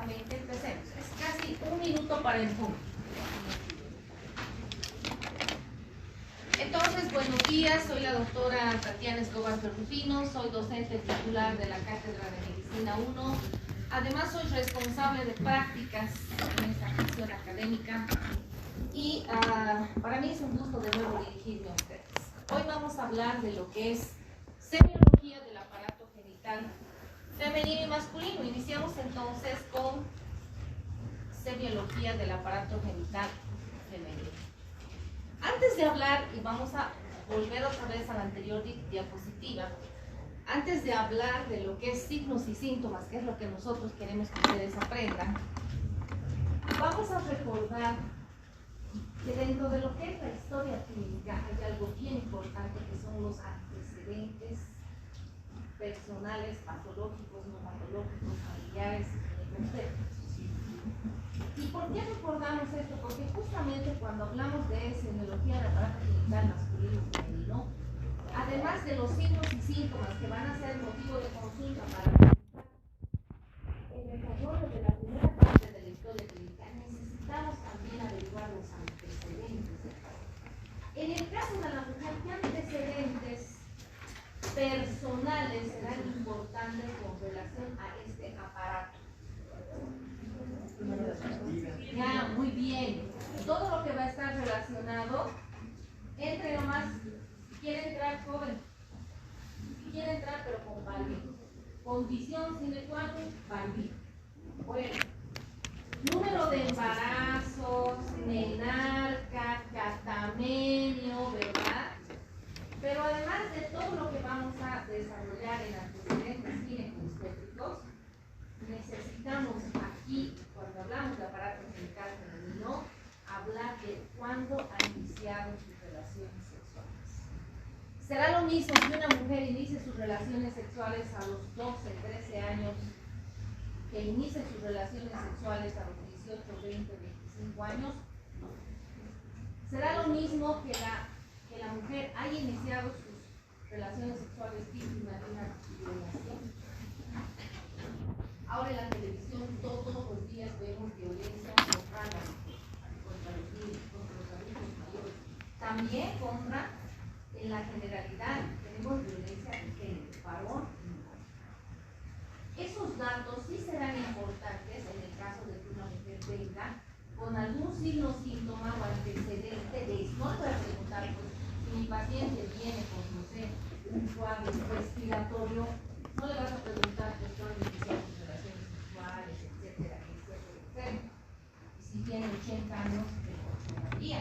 inmediatamente empecemos. Es casi 1 minuto para el punto. Entonces, buenos días, soy la doctora Tatiana Escobar Rufino, soy docente titular de la Cátedra de Medicina 1. Además, soy responsable de prácticas en esta gestión académica y para mí es un gusto de nuevo dirigirme a ustedes. Hoy vamos a hablar de lo que es semiología del aparato genital femenino y masculino. Iniciamos entonces con semiología del aparato genital femenino. Antes de hablar, y vamos a volver otra vez a la anterior diapositiva, antes de hablar de lo que es signos y síntomas, que es lo que nosotros queremos que ustedes aprendan, vamos a recordar que dentro de lo que es la historia clínica hay algo bien importante que son los antecedentes personales, patológicos, no patológicos, familiares y enfermos. ¿Y por qué recordamos esto? Porque justamente cuando hablamos de semiología del aparato genital masculino y femenino, además de los signos y síntomas que van a ser motivo de consulta para el desarrollo de la primera parte de la historia clínica, necesitamos también averiguar los antecedentes. En el caso de la mujer, ¿qué antecedentes personales serán importantes con relación a este aparato? Ya, muy bien. Todo lo que va a estar relacionado, entre nomás, si quiere entrar joven, si quiere entrar pero con barbijo, condición sine qua non, barbijo. Bueno, número de embarazos, menarca, catamenio, ¿verdad? Pero además de todo lo que vamos a desarrollar en antecedentes ginecostétricos, necesitamos aquí, cuando hablamos de aparato genital femenino, hablar de cuándo ha iniciado sus relaciones sexuales. Será lo mismo que una mujer inicie sus relaciones sexuales a los 12, 13 años, que inicie sus relaciones sexuales a los 18, 20, 25 años. Será lo mismo que la mujer haya iniciado sus relaciones sexuales víctima de una violación. Ahora en la televisión todos los días vemos violencia contra los niños, contra los adultos mayores. También en la generalidad, tenemos violencia de género, varón y mujer. Esos datos sí serán importantes en el caso de que una mujer venga con algún signo, síntoma o antecedente de eso. No le voy a preguntar, pues, si mi paciente viene con, no sé, un cuadro respiratorio, no le vas a preguntar pues, cuándo iniciaron sus relaciones sexuales, etcétera, etcétera. Y si tiene 80 años, todavía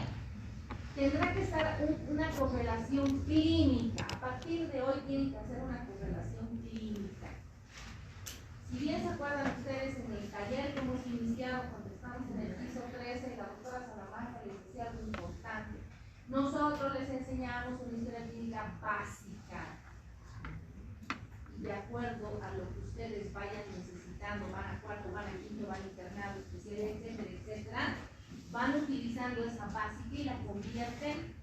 tendrá que estar una correlación clínica. A partir de hoy tiene que hacer una correlación clínica. Si bien se acuerdan ustedes en el taller que hemos iniciado cuando estamos en el piso 13, la doctora Salamanca les decía algo importante. Nosotros les enseñamos una historia clínica básica. De acuerdo a lo que ustedes vayan necesitando, van a cuarto, van a quinto, van a internado, especial, etcétera, etcétera, van utilizando esa básica y la convierten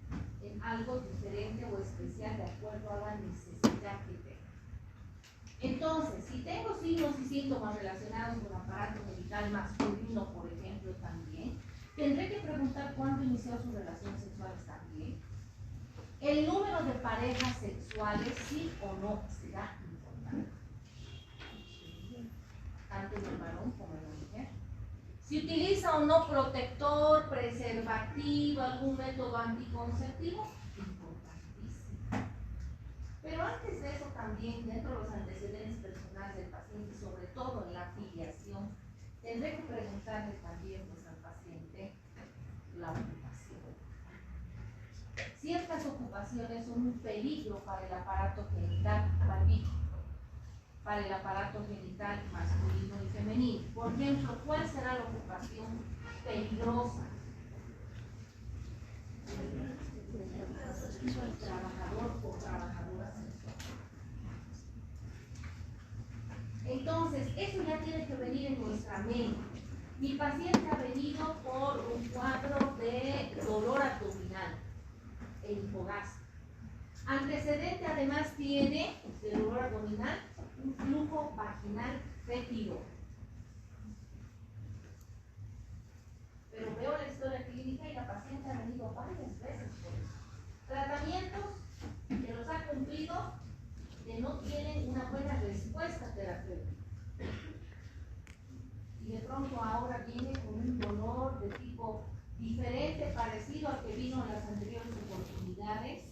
en algo diferente o especial de acuerdo a la necesidad que tengan. Entonces, si tengo signos y síntomas relacionados con aparato genital masculino, por ejemplo, también, tendré que preguntar cuándo inició sus relaciones sexuales también. El número de parejas sexuales, sí o no, será importante. Tanto en el varón como en la mujer. Si utiliza o no protector, preservativo, algún método anticonceptivo, importantísimo. Pero antes de eso también, dentro de los antecedentes personales del paciente, sobre todo en la filiación, tendré que preguntarle también pues, al paciente la ocupación. Ciertas ocupaciones son un peligro para el aparato genital masculino, para el aparato genital masculino y femenino. Por ejemplo, ¿cuál será la ocupación peligrosa? Trabajador o trabajadora sexual. Entonces, eso ya tiene que venir en nuestra mente. Mi paciente ha venido por un cuadro de dolor abdominal, el hipogástrico. Antecedente además tiene de dolor abdominal un flujo vaginal fétido. de pronto ahora viene con un dolor de tipo diferente, parecido al que vino en las anteriores oportunidades,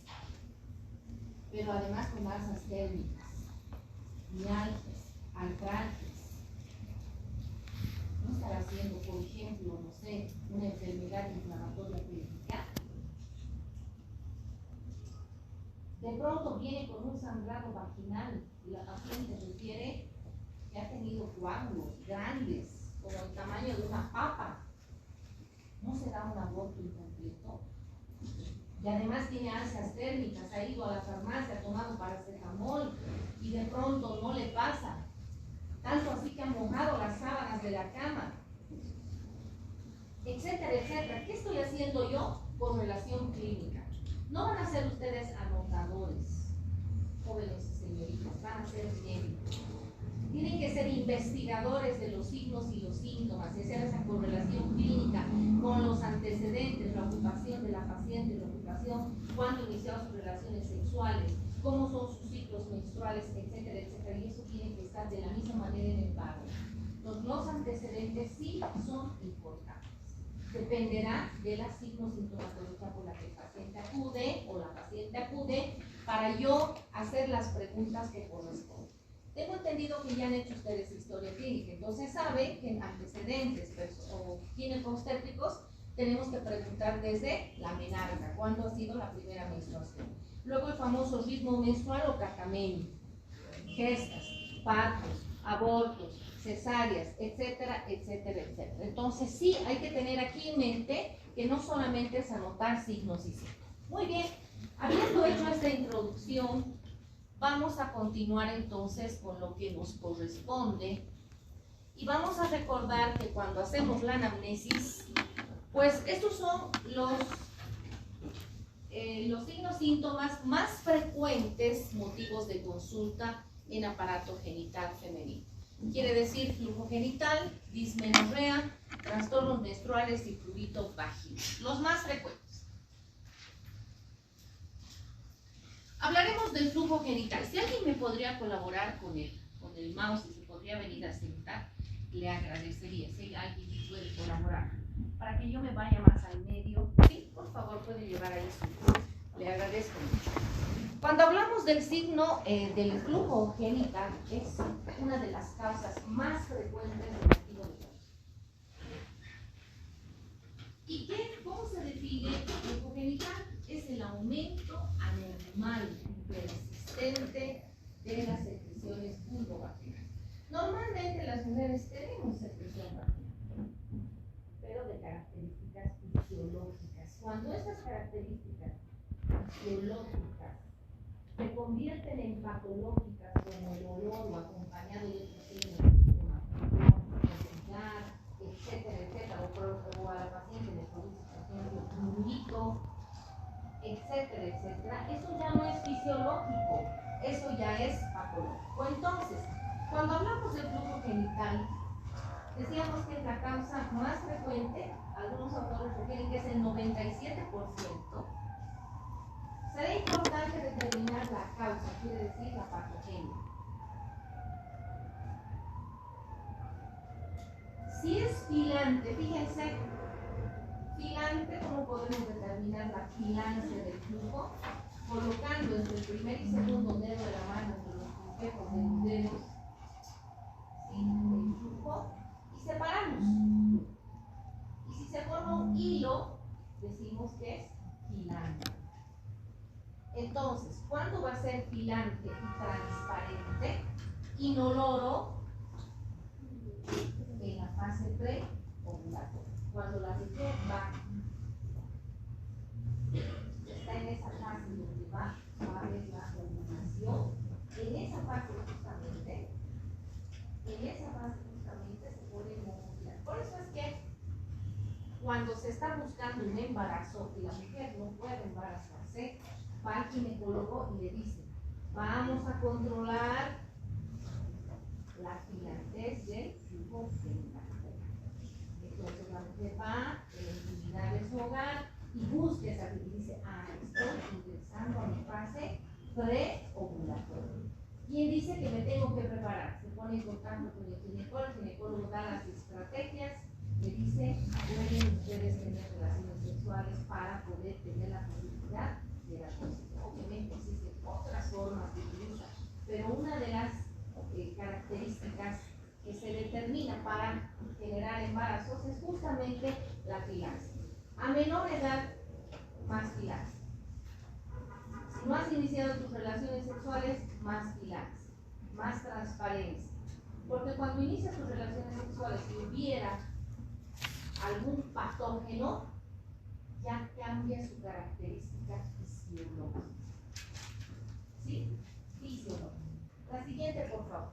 pero además con alzas térmicas, mialgias, artralgias. No estará haciendo, por ejemplo, no sé, una enfermedad inflamatoria crítica. De pronto viene con un sangrado vaginal y la paciente refiere que ha tenido coágulos grandes, como el tamaño de una papa. ¿No será un aborto incompleto? Y además tiene ansias térmicas, ha ido a la farmacia, ha tomado paracetamol y de pronto no le pasa. Tanto así que han mojado las sábanas de la cama, etcétera, etcétera. ¿Qué estoy haciendo yo? Correlación clínica. No van a ser ustedes anotadores, jóvenes y señoritas, van a ser médicos. Tienen que ser investigadores de los signos y los síntomas, y hacer esa correlación clínica con los antecedentes, la ocupación de la paciente, la ocupación, cuándo iniciaron sus relaciones sexuales, cómo son sus ciclos menstruales, etcétera, etcétera. Y eso tiene que estar de la misma manera en el pago. Los antecedentes sí son importantes. Dependerá de la signo-sintomatología por la que el paciente acude o la paciente acude para yo hacer las preguntas que corresponden. Tengo entendido que ya han hecho ustedes historia clínica, entonces saben que en antecedentes o ginecobstétricos tenemos que preguntar desde la menarca, cuándo ha sido la primera menstruación. Luego el famoso ritmo menstrual o cacamenia, gestas, partos, abortos, cesáreas, etcétera, etcétera, etcétera. Entonces sí hay que tener aquí en mente que no solamente es anotar signos y síntomas. Muy bien, habiendo hecho esta introducción, vamos a continuar entonces con lo que nos corresponde y vamos a recordar que cuando hacemos la anamnesis, pues estos son los signos síntomas más frecuentes, motivos de consulta en aparato genital femenino. Quiere decir flujo genital, dismenorrea, trastornos menstruales y prurito vaginal, los más frecuentes. Hablaremos del flujo genital. Si alguien me podría colaborar con el mouse y se podría venir a sentar, le agradecería. Si alguien me puede colaborar para que yo me vaya más al medio. Sí, por favor, puede llevar ahí su. Le agradezco mucho. Cuando hablamos del signo del flujo genital, es una de las causas más frecuentes del motivo de parto. ¿Y cómo se define el flujo genital? Es el aumento anormal persistente de las secreciones vulvovaginales. Normalmente las mujeres tenemos secreción vaginal, pero de características fisiológicas. Cuando estas características fisiológicas se convierten en patológicas, como el olor o acompañado de otros signos como necesidad, etcétera, etcétera, o a la paciente le produce, por ejemplo, prurito, etcétera, etcétera, eso ya no es fisiológico, eso ya es patológico. Entonces, cuando hablamos del flujo genital, decíamos que es la causa más frecuente, algunos autores refieren que es el 97%. Será importante determinar la causa, quiere decir la patogenia. Si es filante, fíjense, filante, ¿cómo podemos determinar la filancia del flujo? Colocando entre el primer y segundo dedo de la mano, entre los puntejos de los dedos, ¿sí?, el flujo, y separamos. Y si se forma un hilo, decimos que es filante. Entonces, ¿cuándo va a ser filante y transparente? Inoloro en la fase preovulatoria. Cuando la mujer está en esa fase donde va a haber la ovulación, en esa fase justamente se pone monocular. Por eso es que cuando se está buscando un embarazo y la mujer no puede embarazarse, va al ginecólogo y le dice: vamos a controlar la filantez del flujo genital. Entonces la mujer va en la intimidad de su hogar y busca esa y dice: estoy ingresando a mi fase preovulatoria. ¿Quién dice que me tengo que preparar? Se pone en contacto con el ginecólogo da las estrategias sexuales para poder tener la posibilidad de la concepción. Obviamente existen otras formas de utilizar, pero una de las características que se determina para generar embarazos es justamente la filancia. A menor edad, más filancia. Si no has iniciado tus relaciones sexuales, más filancia, más transparencia. Porque cuando inicias tus relaciones sexuales y hubiera algún patógeno, ya cambia su característica fisiológica. ¿Sí? Fisiológica. La siguiente, por favor.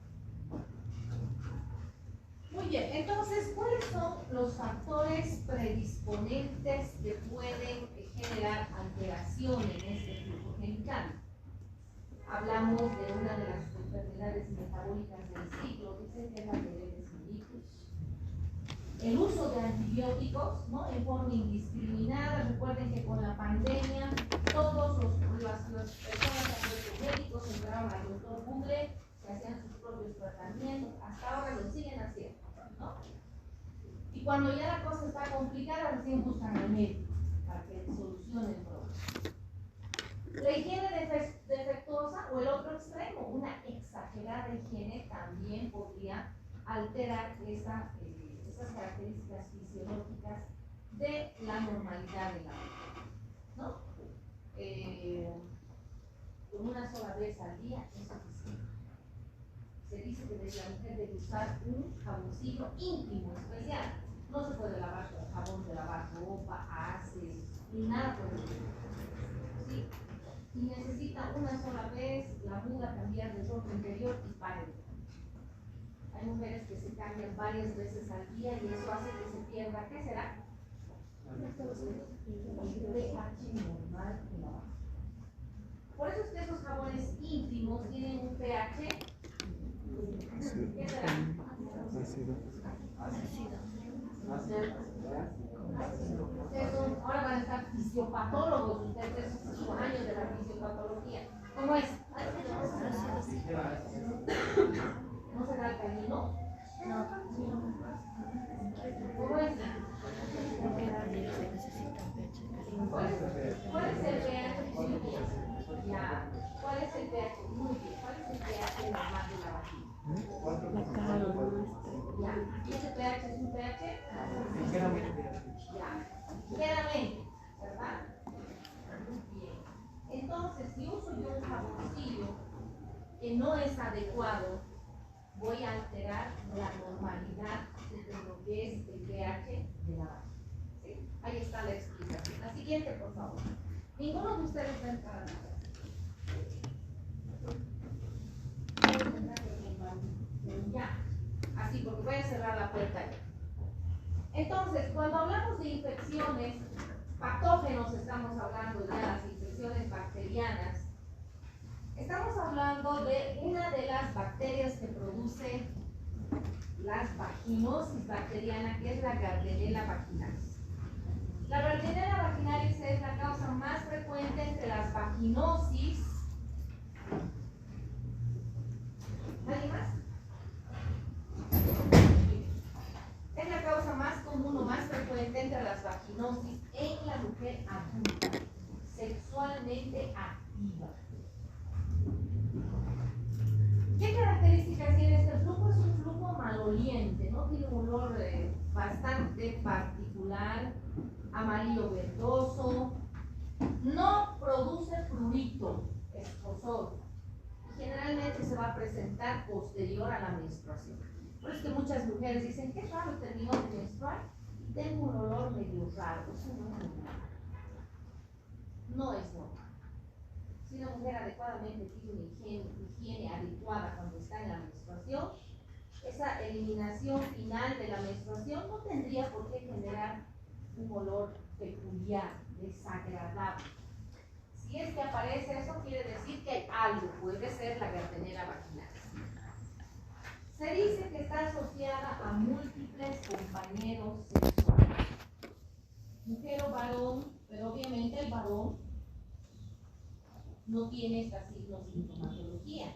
Muy bien, entonces, ¿cuáles son los factores predisponentes que pueden generar alteración en este flujo genital? Hablamos de una de las enfermedades metabólicas del ciclo, dicen que es la diabetes mellitus. El uso de antibióticos, ¿no?, en forma indiscriminada. Recuerden que con la pandemia todos las personas, médicos, entraron al doctor Google, se hacían sus propios tratamientos, hasta ahora lo siguen haciendo, ¿no? Y cuando ya la cosa está complicada, recién buscan al médico para que solucione el problema. La higiene defectuosa o el otro extremo, una exagerada higiene, también podría alterar esas características fisiológicas de la normalidad de la vida, ¿no? Con una sola vez al día es suficiente. Se dice que la mujer debe usar un jaboncillo íntimo, especial. No se puede lavar con jabón de lavar ropa, haces, ni nada por el estilo. ¿Sí? Y necesita una sola vez la muda cambiar de ropa interior y pare. Hay mujeres que se cambian varias veces al día y eso hace que se pierda, ¿qué será? El pH normal en la base. Por eso es que esos jabones íntimos tienen un pH, ¿qué será? Ahora van a estar fisiopatólogos, ustedes sus años de la fisiopatología. ¿Cómo es? ¿No será alcalino? No. ¿Cómo es? ¿Cuál es el pH? Ya. ¿Cuál es el pH? Muy bien. ¿Cuál es el pH normal de la vagina? Ya. ¿Y ese pH es un pH? Ya. Ligeramente, ¿verdad? Muy bien. Entonces, si uso yo un jaboncillo que no es adecuado, voy a alterar la normalidad de lo que es el pH de la vagina. ¿Sí? Ahí está la explicación. La siguiente, por favor. Ninguno de ustedes va a entrar a la clase. Ya. Así, porque voy a cerrar la puerta ya. Entonces, cuando hablamos de infecciones, patógenos, estamos hablando de las infecciones bacterianas. Estamos hablando de una de las bacterias que produce las vaginosis bacteriana, que es la Gardnerella vaginalis. La Gardnerella vaginalis es la causa más frecuente entre las vaginosis. ¿Alguien más? Es la causa más común o más frecuente entre las vaginosis en la mujer adulta, sexualmente activa. ¿Qué características tiene este flujo? Es un flujo maloliente, ¿no? Tiene un olor bastante particular, amarillo verdoso, no produce prurito, escozor, y generalmente se va a presentar posterior a la menstruación. Por eso es que muchas mujeres dicen, qué raro, terminó de menstruar y tengo un olor medio raro. Eso no es normal. No es normal. Si una mujer adecuadamente tiene una higiene adecuada cuando está en la menstruación, esa eliminación final de la menstruación no tendría por qué generar un olor peculiar, desagradable. Si es que aparece eso, quiere decir que hay algo, puede ser la Gardnerella vaginalis. Se dice que está asociada a múltiples compañeros sexuales, mujer o varón, pero obviamente el varón no tiene esta sintomatología,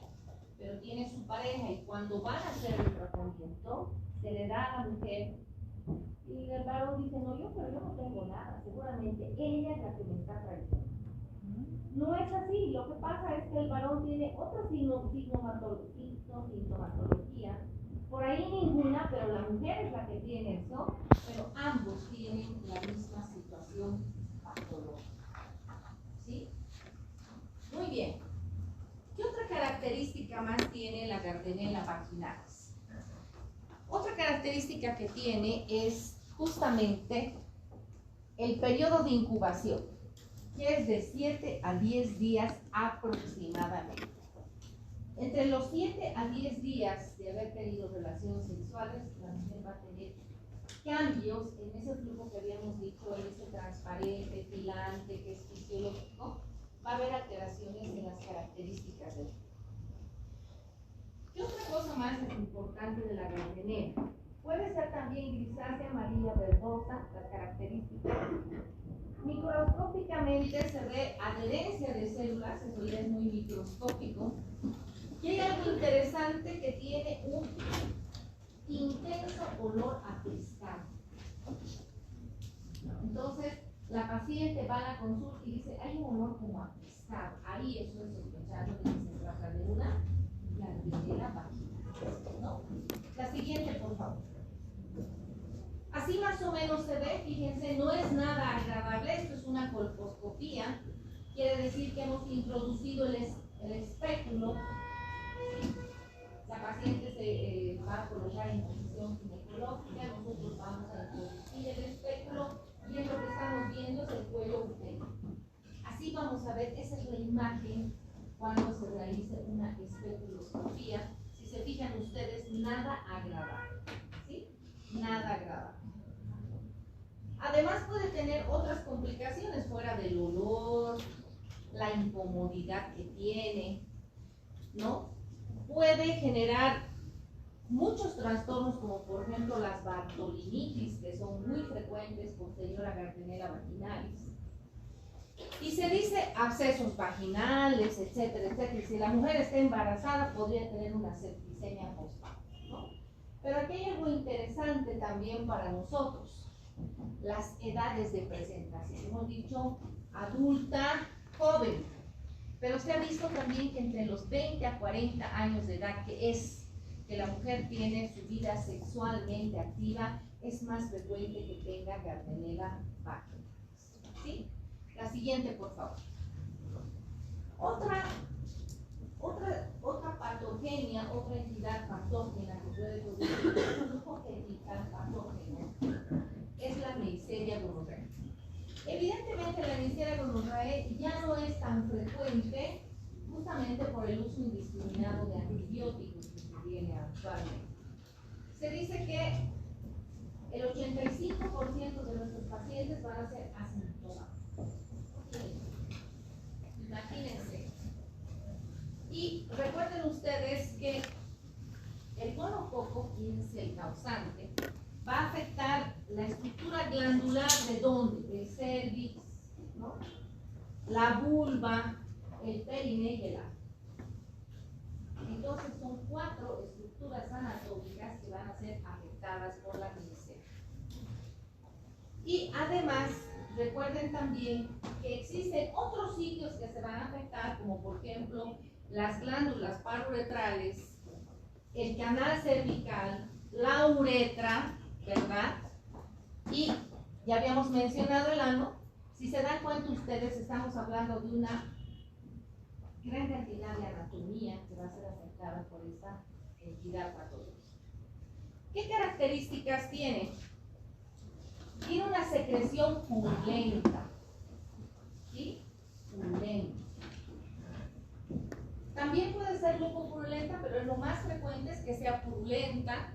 pero tiene su pareja, y cuando van a hacer el tratamiento, se le da a la mujer y el varón dice, no, pero yo no tengo nada, seguramente ella es la que me está trayendo. No es así, lo que pasa es que el varón tiene otra sintomatología, por ahí ninguna, pero la mujer es la que tiene eso, pero ambos tienen la misma situación patológica. ¿Sí? Muy bien. ¿Qué otra característica más tiene la Gardnerella vaginalis? Otra característica que tiene es justamente el periodo de incubación, que es de 7 a 10 días aproximadamente. Entre los 7 a 10 días de haber tenido relaciones sexuales, la mujer va a tener cambios en ese flujo que habíamos dicho, en ese transparente, filante, que es fisiológico. Va a haber alteraciones en las características del cuerpo. ¿Qué otra cosa más es importante de la Gardnerella? Puede ser también grisácea, amarilla, verdosa, las características. Microscópicamente se ve adherencia de células, eso ya es muy microscópico. Y hay algo interesante que tiene un intenso olor a pescado. Entonces, la paciente va a la consulta y dice, hay un olor como a pescado. Ahí eso es sospechando de que se trata de una Gardnerella vaginalis, ¿no? La siguiente, por favor. Así más o menos se ve, fíjense, no es nada agradable, esto es una colposcopía, quiere decir que hemos introducido el espéculo. La paciente se va a colocar en posición ginecológica, nosotros vamos a introducir el espéculo y es lo que estamos viendo es el cuello uterino. Así vamos a ver, esa es la imagen cuando se realice una especuloscopía. Si se fijan ustedes, nada agradable, ¿sí? Nada agradable. Además puede tener otras complicaciones fuera del olor, la incomodidad que tiene, ¿no? Puede generar muchos trastornos como por ejemplo las bartolinitis, que son muy frecuentes posterior a Gardnerella vaginalis. Y se dice abscesos vaginales, etcétera, etcétera. Y si la mujer está embarazada podría tener una septicemia postparto, ¿no? Pero aquí hay algo interesante también para nosotros. Las edades de presentación. Hemos dicho adulta, joven. Pero se ha visto también que entre los 20 a 40 años de edad, que es que la mujer tiene su vida sexualmente activa, es más frecuente que tenga Gardnerella vaginalis. ¿Sí? La siguiente, por favor. Otra patogenia, otra entidad patógena que puede producir un flujo genital patógeno es la Neisseria gonorrhoeae. Evidentemente la Neisseria gonorrhoeae ya no es tan frecuente justamente por el uso indiscriminado de antibióticos que se tiene actualmente. Se dice que el 85% de nuestros pacientes van a ser asintomáticos. Imagínense. Y recuerden ustedes que el gonococo, que es el causante, va a afectar la estructura glandular de dónde? Del cervix, ¿no? La vulva, el perine y el ano. Entonces son 4 estructuras anatómicas que van a ser afectadas por la Neisseria. Y además, recuerden también que existen otros sitios que se van a afectar, como por ejemplo las glándulas paruretrales, el canal cervical, la uretra, ¿verdad? Y ya habíamos mencionado el ano. Si se dan cuenta ustedes, estamos hablando de una gran cantidad de anatomía que va a ser afectada por esta entidad patológica. ¿Qué características tiene? Tiene una secreción purulenta, ¿sí? Purulenta. También puede ser lupopurulenta, pero lo más frecuente es que sea purulenta.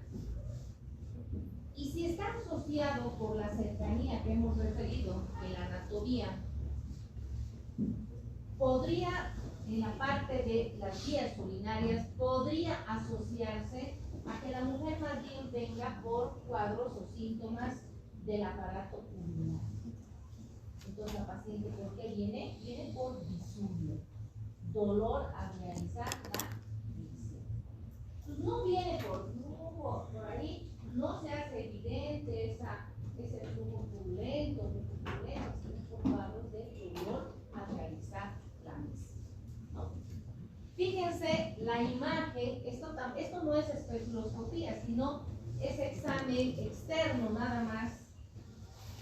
Y si está asociado por la cercanía que hemos referido en la anatomía, podría, en la parte de las vías urinarias, podría asociarse a que la mujer más bien venga por cuadros o síntomas del aparato urinario. Entonces la paciente, ¿por qué viene? Viene por disuria, dolor al realizar la micción. Entonces no viene por ahí, no se hace evidente esa ese flujo purulento, es culpable de dolor al realizar la misa, ¿no? Fíjense la imagen, esto no es espectroscopía, sino es examen externo nada más.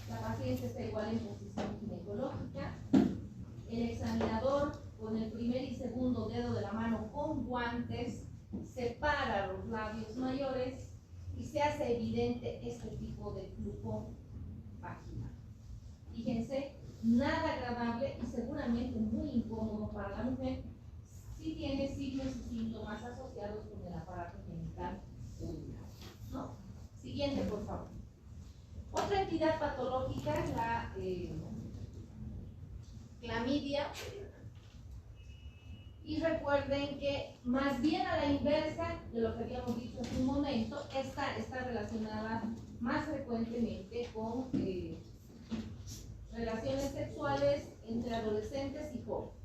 La paciente está igual en posición ginecológica. El examinador con el primer y segundo dedo de la mano con guantes separa los labios mayores y se hace evidente este tipo de flujo vaginal. Fíjense, nada agradable y seguramente muy incómodo para la mujer si tiene signos y síntomas asociados con el aparato genital urinario, ¿no? Siguiente, por favor. Otra entidad patológica es la clamidia. Y recuerden que más bien a la inversa de lo que habíamos dicho hace un momento, esta está relacionada más frecuentemente con relaciones sexuales entre adolescentes y jóvenes.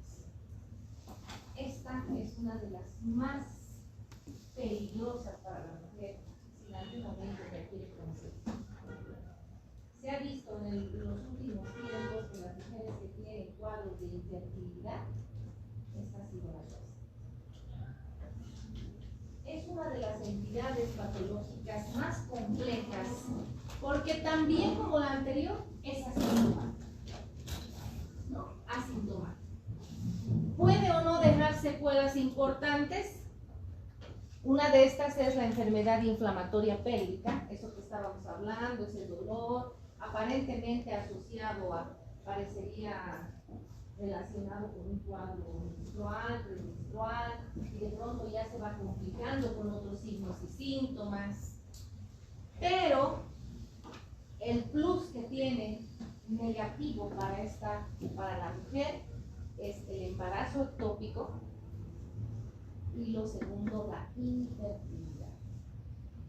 Esta es una de las más peligrosas para la mujer si en algún momento requiere concepto. Se ha visto en los últimos tiempos que las mujeres que tienen cuadros de infertilidad, esta ha sido la causa. Es una de las entidades patológicas más complejas porque también como la anterior es asintomática. ¿No? Asintomática. ¿Puede o no dejar secuelas importantes? Una de estas es la enfermedad inflamatoria pélvica, eso que estábamos hablando, ese dolor, aparentemente asociado a, parecería relacionado con un cuadro menstrual, premenstrual, y de pronto ya se va complicando con otros signos y síntomas. Pero el plus que tiene negativo para la mujer es el embarazo ectópico y lo segundo, la infertilidad.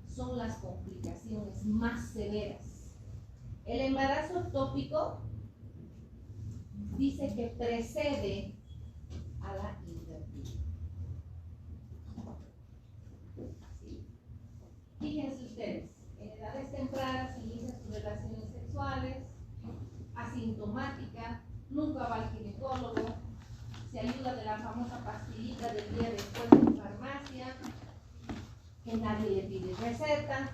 Son las complicaciones más severas. El embarazo ectópico dice que precede a la infertilidad. ¿Sí? Fíjense ustedes, en edades tempranas inicia sus relaciones sexuales, asintomática, nunca va al ginecólogo, se ayuda de la famosa pastillita del día después en farmacia, que nadie le pide receta,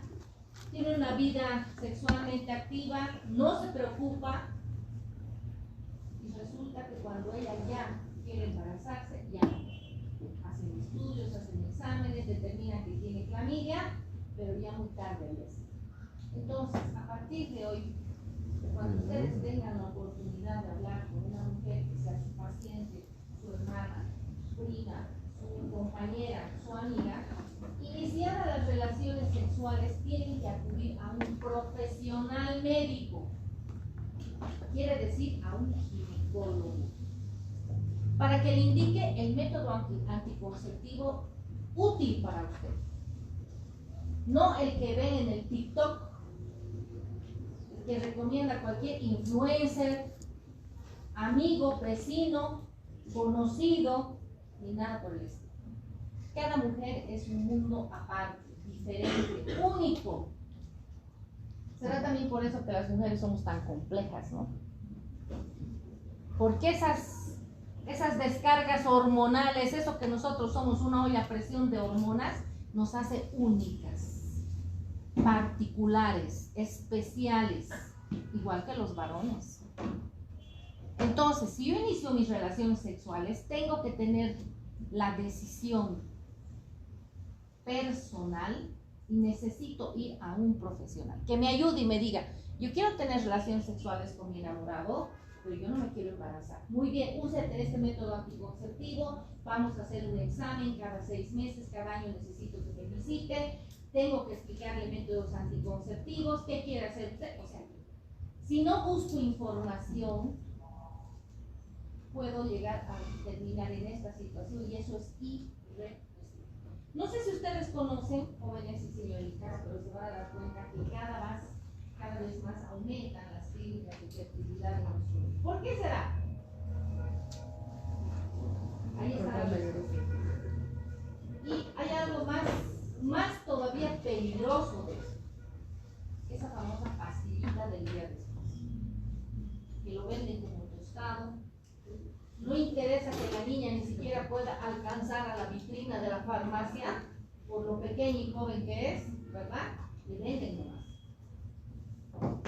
tiene una vida sexualmente activa, no se preocupa, y resulta que cuando ella ya quiere embarazarse, ya no. Hacen estudios, hacen exámenes, determinan que tiene clamidia, pero ya muy tarde les. Entonces, a partir de hoy, cuando ustedes tengan la oportunidad de hablar con una mujer que sea su paciente, su hermana, su prima, su compañera, su amiga, iniciadas las relaciones sexuales tienen que acudir a un profesional médico, quiere decir a un ginecólogo, para que le indique el método anticonceptivo útil para usted, no el que ven en el TikTok, el que recomienda cualquier influencer, amigo, vecino, conocido, ni nada por el estilo. Cada mujer es un mundo aparte, diferente, único. Será también por eso que las mujeres somos tan complejas, ¿no? Porque esas descargas hormonales, eso que nosotros somos una olla a presión de hormonas, nos hace únicas, particulares, especiales, igual que los varones. Entonces, si yo inicio mis relaciones sexuales, tengo que tener la decisión personal y necesito ir a un profesional que me ayude y me diga, yo quiero tener relaciones sexuales con mi enamorado, pero yo no me quiero embarazar. Muy bien, use este método anticonceptivo, vamos a hacer un examen cada 6 meses, cada año necesito que me visite, tengo que explicarle métodos anticonceptivos, qué quiere hacer usted. O sea, si no busco información, puedo llegar a terminar en esta situación y eso es irreversible. No sé si ustedes conocen, jóvenes y señoritas, pero se van a dar cuenta que cada vez más aumentan las clínicas de fertilidad en los jóvenes. ¿Por qué será? Ahí está la respuesta. Y hay algo más todavía peligroso de eso. Esa famosa pastillita de del día después, que lo venden como tostado. No interesa que la niña ni siquiera pueda alcanzar a la vitrina de la farmacia, por lo pequeño y joven que es, ¿verdad? Le venden nomás.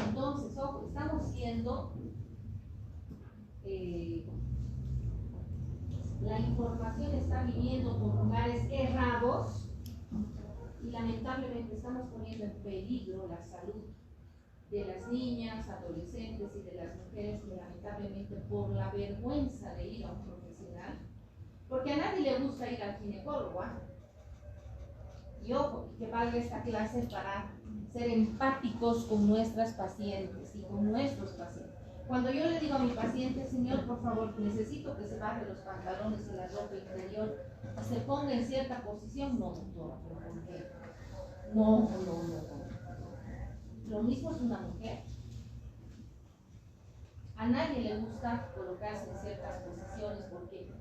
Entonces, ojo, estamos siendo la información está viniendo por lugares errados y lamentablemente estamos poniendo en peligro la salud de las niñas, adolescentes y de las mujeres que lamentablemente por la vergüenza de ir a un profesional, porque a nadie le gusta ir al ginecólogo, ¿eh? Y ojo, que valga esta clase para ser empáticos con nuestras pacientes y con nuestros pacientes. Cuando yo le digo a mi paciente, señor, por favor, necesito que se baje los pantalones y la ropa interior y se ponga en cierta posición, no, doctora, ¿pero por qué? No. Lo mismo es una mujer. A nadie le gusta colocarse en ciertas posiciones porque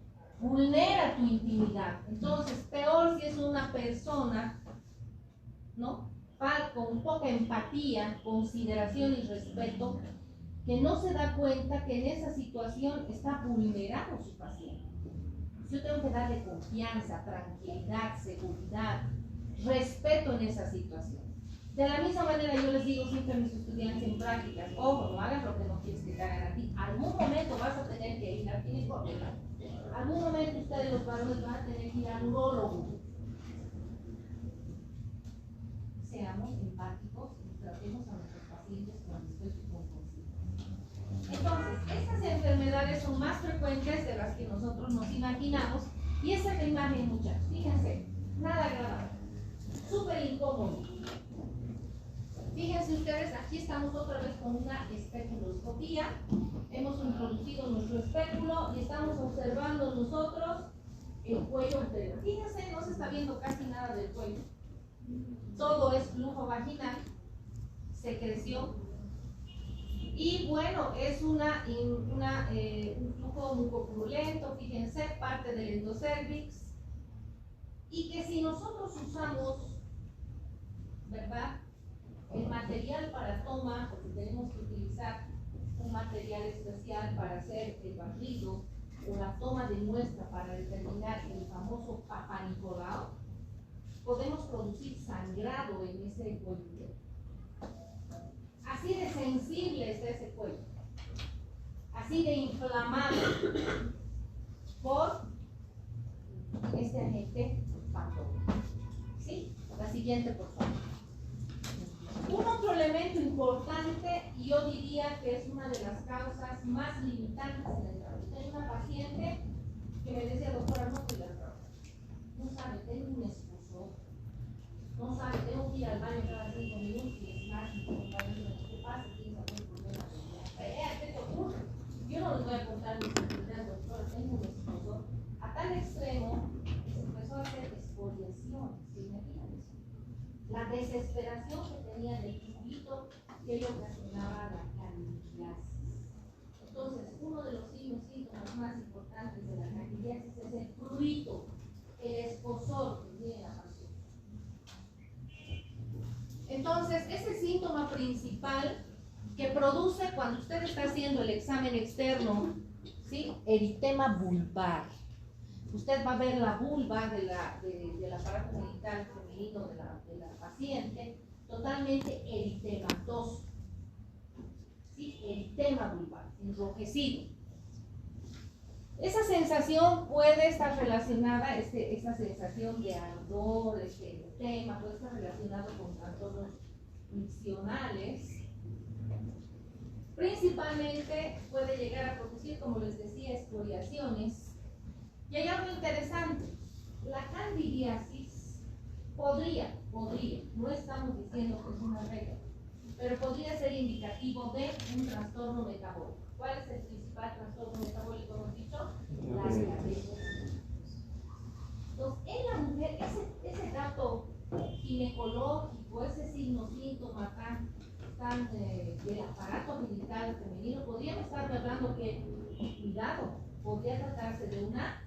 vulnera tu intimidad. Entonces, peor si es una persona, ¿no? Con poca empatía, consideración y respeto, que no se da cuenta que en esa situación está vulnerado su paciente. Yo tengo que darle confianza, tranquilidad, seguridad, respeto en esa situación. De la misma manera yo les digo siempre a mis estudiantes en prácticas, ojo, no hagas lo que no quieres que te hagan a ti. Algún momento vas a tener que ir al ginecólogo. Algún momento ustedes los varones van a tener que ir al urólogo. Seamos empáticos y tratemos a nuestros pacientes con respeto y con consideración. Entonces, estas enfermedades son más frecuentes de las que nosotros nos imaginamos y esa es la imagen, muchachos. Fíjense, nada agradable, súper incómodo. Fíjense ustedes, aquí estamos otra vez con una especuloscopía. Hemos introducido nuestro espéculo y estamos observando nosotros el cuello entero. Fíjense, no se está viendo casi nada del cuello. Todo es flujo vaginal, secreción. Y bueno, es un flujo mucopurulento, fíjense, parte del endocervix. Y que si nosotros usamos, ¿verdad?, el material para toma, porque tenemos que utilizar un material especial para hacer el barrido o la toma de muestra para determinar el famoso Papa Nicolau, podemos producir sangrado en ese cuello. Así de sensible está ese cuello, así de inflamado por este agente patógeno. ¿Sí? La siguiente, por favor. Un otro elemento importante, y yo diría que es una de las causas más limitantes en el trabajo. Tengo una paciente que me decía, doctora, no estoy al trabajo. No sabe, tengo un esposo. No sabe, tengo que ir al baño cada 5 minutos y es más, ¿qué pasa? ¿Tienes algún problema? ¿Qué te ocurre? Yo no les voy a contar mi seguridad, doctora, tengo un esposo. A tal extremo que se empezó a hacer exfoliaciones, ¿se imaginan eso? La desesperación que tenía del tubito que le ocasionaba la candidiasis. Entonces, uno de los síntomas más importantes de la candidiasis es el prurito, el escozor que tiene la paciente. Entonces, ese síntoma principal que produce cuando usted está haciendo el examen externo, ¿sí?, eritema vulvar. Usted va a ver la vulva del aparato genital femenino de la paciente totalmente eritematoso. ¿Sí? Eritema vulvar, enrojecido. Esa sensación puede estar relacionada, esa sensación de ardor, eritema, puede estar relacionado con trastornos miccionales. Principalmente puede llegar a producir, como les decía, escoriaciones. Y hay algo interesante, la candidiasis podría, no estamos diciendo que es una regla, pero podría ser indicativo de un trastorno metabólico. ¿Cuál es el principal trastorno metabólico? Hemos dicho, las cadenas. Entonces, en la mujer, ese dato ginecológico, ese signo, síntoma tan del aparato genital femenino, podríamos estar hablando que, cuidado, podría tratarse de una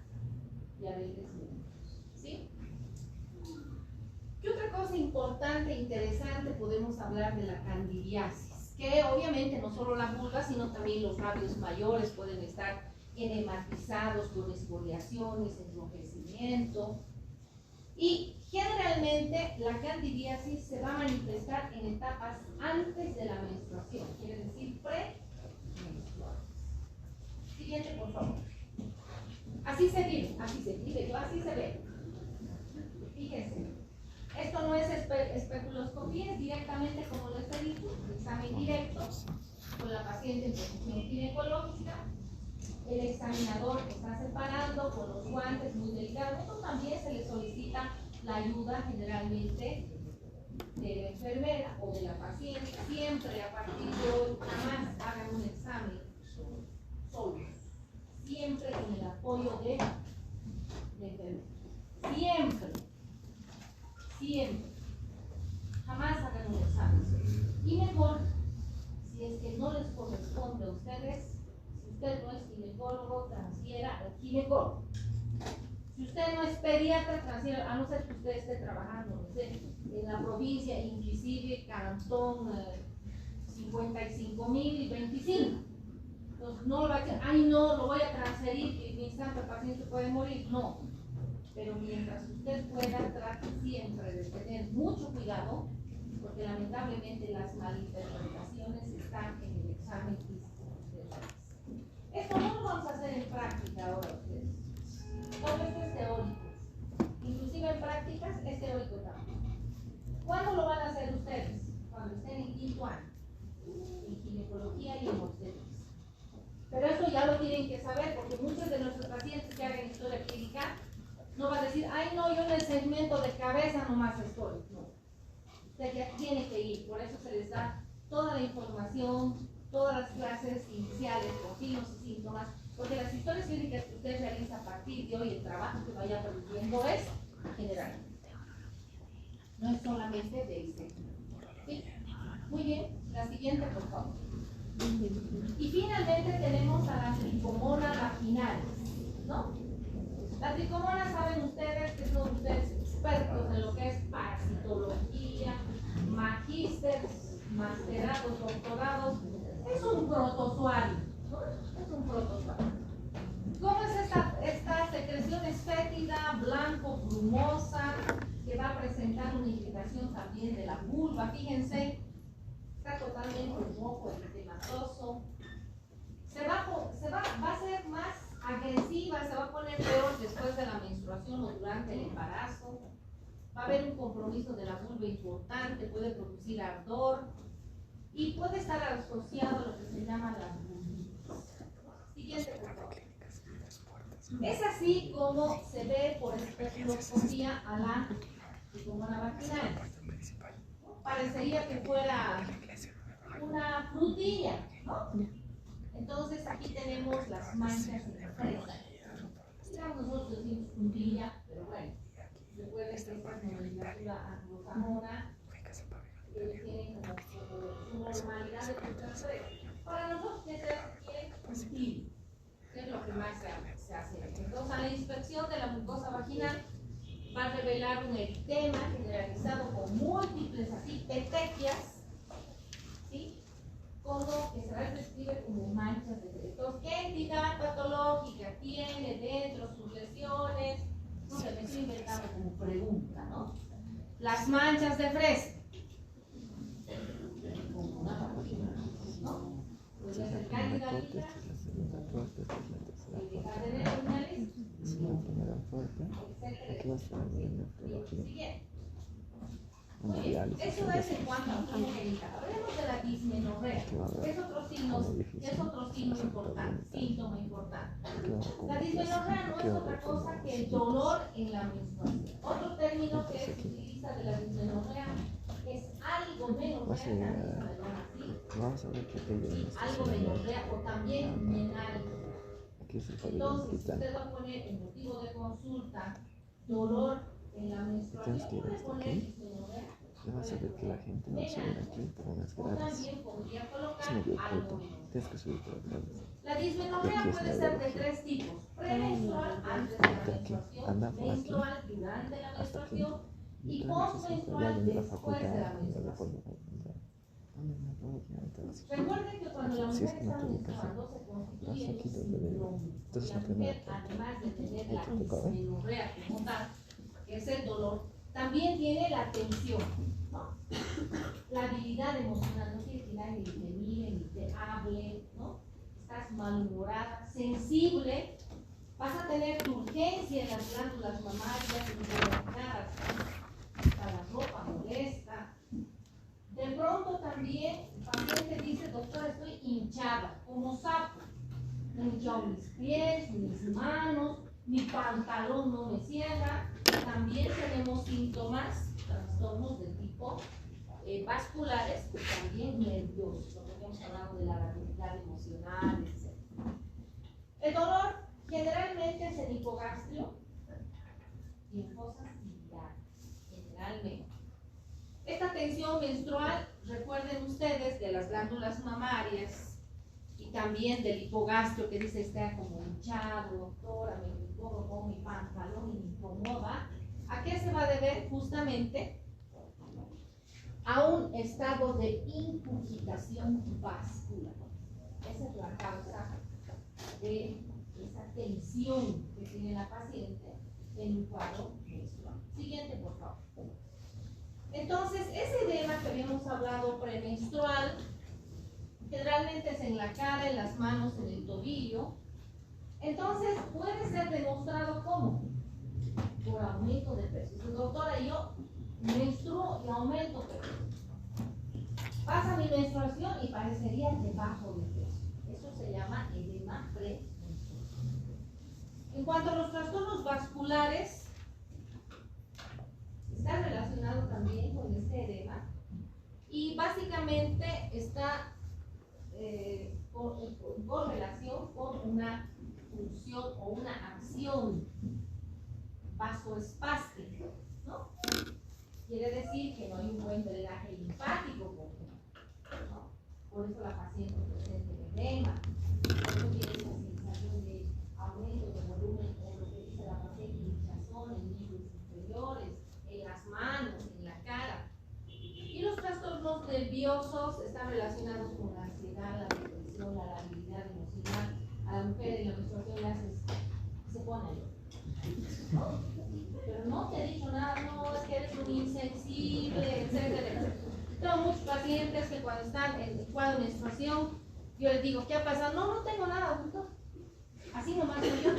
diabetes mellitus. ¿Sí? ¿Qué otra cosa importante e interesante podemos hablar de la candidiasis? que obviamente no solo la vulva, sino también los labios mayores pueden estar edematizados con esfoliaciones, enrojecimiento. Y generalmente la candidiasis se va a manifestar en etapas antes de la menstruación, quiere decir premenstruales. Siguiente, por favor. Así se vive, yo así se ve. Fíjense, esto no es especuloscopía, es directamente, como les he dicho, examen directo con la paciente en posición ginecológica. El examinador está separando con los guantes muy delicados. Esto también se le solicita la ayuda generalmente de la enfermera o de la paciente. Siempre a partir de hoy jamás hagan un examen solos. Siempre con el apoyo de la enfermera. Siempre. Jamás hagan un examen solos. Y mejor, si es que no les corresponde a ustedes, si usted no es ginecólogo, transfiera al ginecólogo. Si usted no es pediatra, transfiera, a no ser que usted esté trabajando, no sé, en la provincia, inclusive Cantón 55.025. Entonces no lo va a decir, ay no, lo voy a transferir, que en mi instante el paciente puede morir. No. Pero mientras usted pueda, trate siempre de tener mucho cuidado, porque lamentablemente las malinterpretaciones están en el examen físico. Esto no lo vamos a hacer en práctica ahora ustedes. Todo esto es teórico. Inclusive en prácticas es teórico también. ¿Cuándo lo van a hacer ustedes? Cuando estén en quinto año, en ginecología y en obstetrícia. Pero eso ya lo tienen que saber, porque muchos de nuestros pacientes que hagan historia clínica no van a decir, ay no, yo en el segmento de cabeza nomás estoy. No. Usted ya tiene que ir, por eso se les da toda la información, todas las clases iniciales con signos y síntomas, porque las historias clínicas que usted realiza a partir de hoy, el trabajo que vaya produciendo es general. No es solamente de este. ¿Sí? Muy bien, la siguiente, por favor. Y finalmente tenemos a las tricomonas vaginales, ¿no? Las tricomonas, saben ustedes que son ustedes expertos en lo que es parasitología, magísteres, masterados, doctorados. Es un protozoario, ¿no? Es un protozoario. ¿Cómo es esta secreción? Es fétida, blanco, brumosa, que va a presentar una irritación también de la vulva. Fíjense, está totalmente rojo, eritematoso. Va a ser más agresiva, se va a poner peor después de la menstruación o durante el embarazo. Va a haber un compromiso de la vulva importante, puede producir ardor y puede estar asociado a lo que se llama la vulvitis. Siguiente, por favor. Es así como se ve por espectroscopía a la tricomona vaginal. Parecería que fuera una frutilla, ¿no? Entonces aquí tenemos las manchas de fresa. Digamos, nosotros decimos puntilla, pero bueno, recuerden que esta es nomenclatura anglosajona, tienen como su normalidad de fresa. Para nosotros, ¿qué es puntilla? ¿Qué es lo que más se hace? Entonces, a la inspección de la mucosa vaginal va a revelar un eritema generalizado con múltiples así petequias, ¿sí? Como que se va a describir como manchas de fresa. Entonces, ¿qué entidad patológica tiene dentro sus lesiones? No sé, me estoy inventando como pregunta, ¿no? Las manchas de fresa. Como una vagina, ¿no? Podría ser cándida albicans, eso es en cuanto a un genital. Hablemos de la dismenorrea. Es otro signo importante, síntoma importante. La dismenorrea no es otra cosa que el dolor en la menstruación. Otro término que se utiliza de la dismenorrea es algo menorrea, algo menorrea o también menarca. Entonces, usted va a poner el motivo de consulta, dolor en la menstruación, puede poner dismenorrea. Vas a ver que la gente no sube aquí por unas gradas. También podría Es colocar medio algo corto. menor. Tienes que subir por atrás. La dismenorrea puede ser de tres tipos: premenstrual, antes de la menstruación; menstrual, durante la menstruación; y postmenstrual, después de la menstruación. Recuerden que cuando la Si mujer es que no está te ubicas, menstruando se constituye en aquí un donde síndrome. entonces La la primera mujer, parte. además de tener la ¿Te tocaba? dismenorrea como tal, que es el dolor, también tiene la tensión, ¿no? La habilidad emocional, no quiere que nadie ni te mire, ni te hable, ¿no? Estás malhumorada, sensible, vas a tener tu urgencia en las glándulas mamarias, inflamadas, hasta la ropa molesta. De pronto también el paciente dice, doctora, estoy hinchada, como sapo. Me han hinchado mis pies, mis manos, mi pantalón no me cierra. También tenemos síntomas, trastornos de tipo vasculares, pero también nerviosos, lo que hemos hablado de la variabilidad emocional, etc. El dolor generalmente es en hipogastrio y en fosas biliares, generalmente. Esta tensión menstrual, recuerden ustedes, de las glándulas mamarias y también del hipogastrio que dice está como hinchado, doctora, me pongo con mi pantalón y me incomoda. ¿A qué se va a deber? Justamente a un estado de incurgitación vascular. Esa es la causa de esa tensión que tiene la paciente en un cuadro menstrual. Siguiente, por favor. Entonces, ese edema que habíamos hablado premenstrual, generalmente es en la cara, en las manos, en el tobillo. Entonces, puede ser demostrado ¿cómo? Por aumento de peso. Dice, doctora, yo menstruo y aumento peso. Pasa mi menstruación y parecería que bajo de peso. Eso se llama edema premenstrual. En cuanto a los trastornos vasculares, está relacionado también con este edema y básicamente está con relación con una función o una acción vasoespástica, ¿no? Quiere decir que no hay un buen drenaje linfático, ¿no? Por eso la paciente presenta edema, por eso tiene esa sensación de aumento de volumen, o lo que dice la paciente, hinchazón en miembros inferiores, en las manos, en la cara. Y los trastornos nerviosos están relacionados con la ansiedad, la depresión, la labilidad emocional. A la mujer en la menstruación le haces, se pone a llorar, ¿no? Pero no te he dicho nada, no, es que eres un insensible, etcétera, etcétera. Tengo muchos pacientes que cuando están en el cuadro de menstruación, yo les digo, ¿qué ha pasado? No, no tengo nada, doctor. Así nomás soy yo.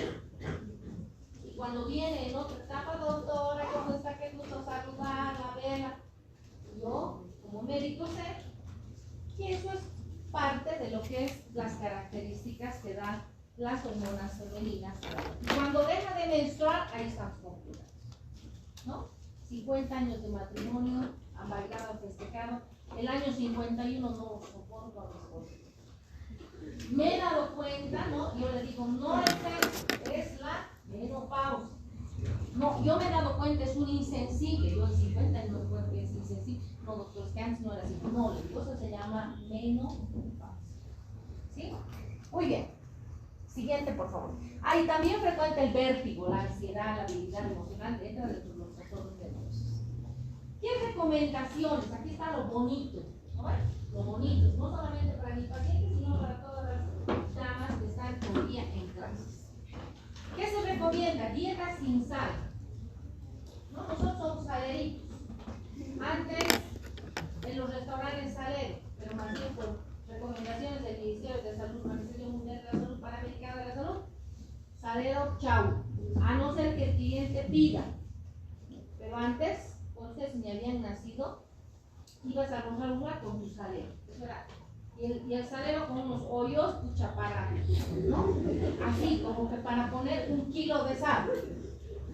Y cuando viene en otra etapa, doctora, ¿cómo está? Qué gusto saludarla, verla. Yo, como médico, sé que eso es parte de lo que es las características que dan las hormonas femeninas. Cuando deja de menstruar, ahí estamos complicados, ¿no? 50 años de matrimonio, han bailado, festejado. El año 51 no soporto a mi esposo. Me he dado cuenta, ¿no? Yo le digo, no es eso, es la menopausia. No, yo me he dado cuenta, es un insensible. Yo en 50 años me doy cuenta que es insensible. No, doctor, es que antes no era así. No, le digo, eso se llama menopausia. ¿Sí? Muy bien. Siguiente, por favor. Ahí también frecuenta el vértigo, la ansiedad, la habilidad emocional dentro de los trastornos nerviosos. ¿Qué recomendaciones? Aquí está lo bonito, ¿no? Lo bonito, no solamente para mi paciente, sino para todas las damas que están hoy día en clases. ¿Qué se recomienda? Dieta sin sal. ¿No? Nosotros somos saleritos. Antes, en los restaurantes salero, pero más bien por recomendaciones del Ministerio de Salud, Organización Mundial de la Salud, Panamericana de la Salud, salero, chau. A no ser que el cliente pida. Pero antes, cuando ustedes ni habían nacido, ibas a almorzar una con tu salero. Eso era. Y el salero con unos hoyos, pucha, para, ¿no? Así, como que para poner 1 kilo de sal.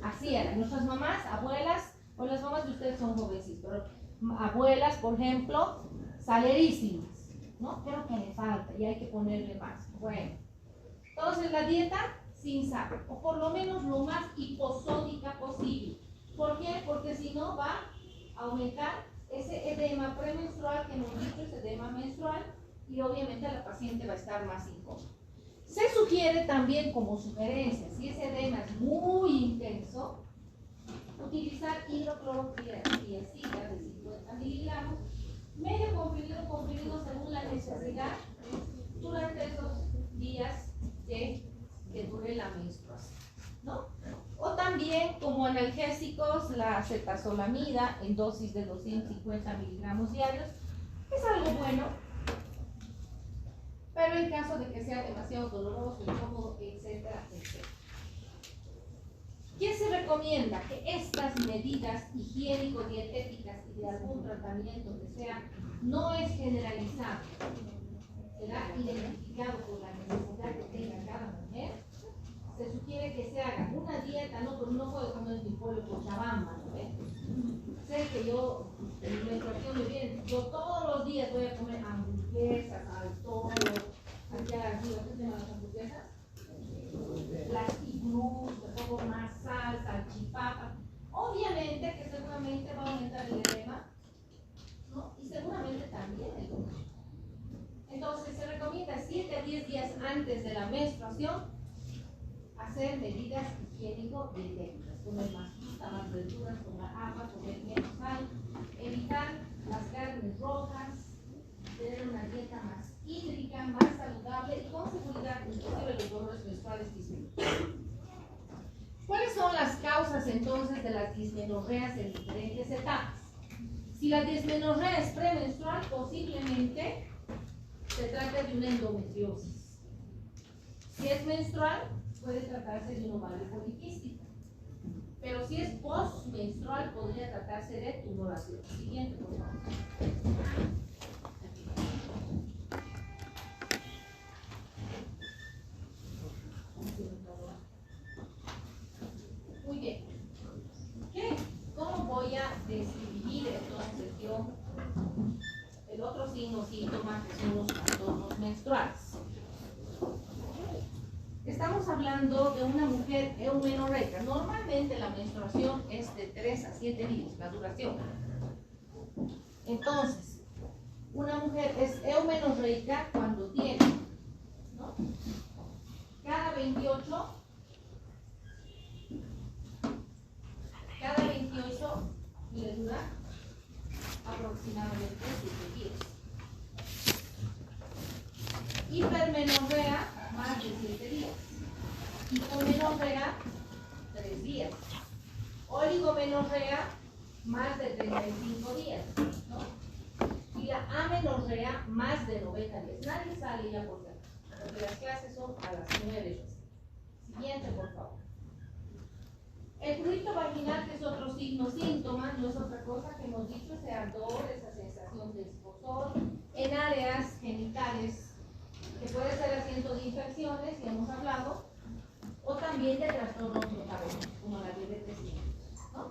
Así eran. Nuestras mamás, abuelas, o las mamás de ustedes son jovencitas, pero abuelas, por ejemplo, salerísimas, ¿no? Creo que le falta y hay que ponerle más. Bueno, entonces la dieta sin sal, o por lo menos lo más hiposódica posible. ¿Por qué? Porque si no va a aumentar ese edema premenstrual que hemos dicho, ese edema menstrual, y obviamente la paciente va a estar más incómoda. Se sugiere también como sugerencia, si ese edema es muy intenso, utilizar hidroclorotiazida de 50 miligramos, medio comprimido según la necesidad durante esos días que dure la menstruación, ¿no? O también como analgésicos la acetazolamida en dosis de 250 miligramos diarios, es algo bueno, pero en caso de que sea demasiado doloroso, incómodo, etcétera, etcétera. ¿Qué se recomienda? Que estas medidas higiénico-dietéticas y de algún tratamiento que sea, no es generalizado, será identificado por la necesidad que tenga cada mujer. Se sugiere que se haga una dieta, no, pero no puedo comer mi pollo con chabamba, ¿no ves? Sé que yo, en mi menstruación me viene, yo todos los días voy a comer hamburguesas, al toro, allá arriba, ¿qué se llaman las hamburguesas? Las iglú, le pongo más sal, salchipapa. Obviamente que seguramente va a aumentar el edema, ¿no? Y seguramente también el dolor. Entonces se recomienda 7 a 10 días antes de la menstruación hacer medidas higiénico-dietéticas, comer más fruta, más verduras, tomar agua, comer menos sal, evitar las carnes rojas, tener una dieta más hídrica, más saludable y con seguridad inclusive los dolores menstruales disminuyen. ¿Cuáles son las causas entonces de las dismenorreas en diferentes etapas? Si la dismenorrea es premenstrual, posiblemente se trata de una endometriosis. Si es menstrual, puede tratarse de un ovario poliquístico. Pero si es postmenstrual, podría tratarse de tumoración. Siguiente, por favor. Muy bien. ¿Cómo voy a describir entonces yo el otro signo síntoma que son los trastornos menstruales? Estamos hablando de una mujer eumenorreica. Normalmente la menstruación es de 3 a 7 días, la duración. Entonces, una mujer es eumenorreica cuando tiene, ¿no? Cada 28 le dura aproximadamente 7 días. Hipermenorrea, más de 7 días. Hipomenorrea, 3 días. Oligomenorrea, más de 35 días, ¿no? Y la amenorrea, más de 90 días. Nadie sale ya por dentro, porque las clases son a las 9. Siguiente, por favor. El fluido vaginal, que es otro signo síntoma, no es otra cosa que hemos dicho, ese ardor, esa sensación de escozor en áreas genitales, que puede ser asiento de infecciones, ya hemos hablado, o también de trastornos metabólicos, como la diabetes mellitus, ¿no?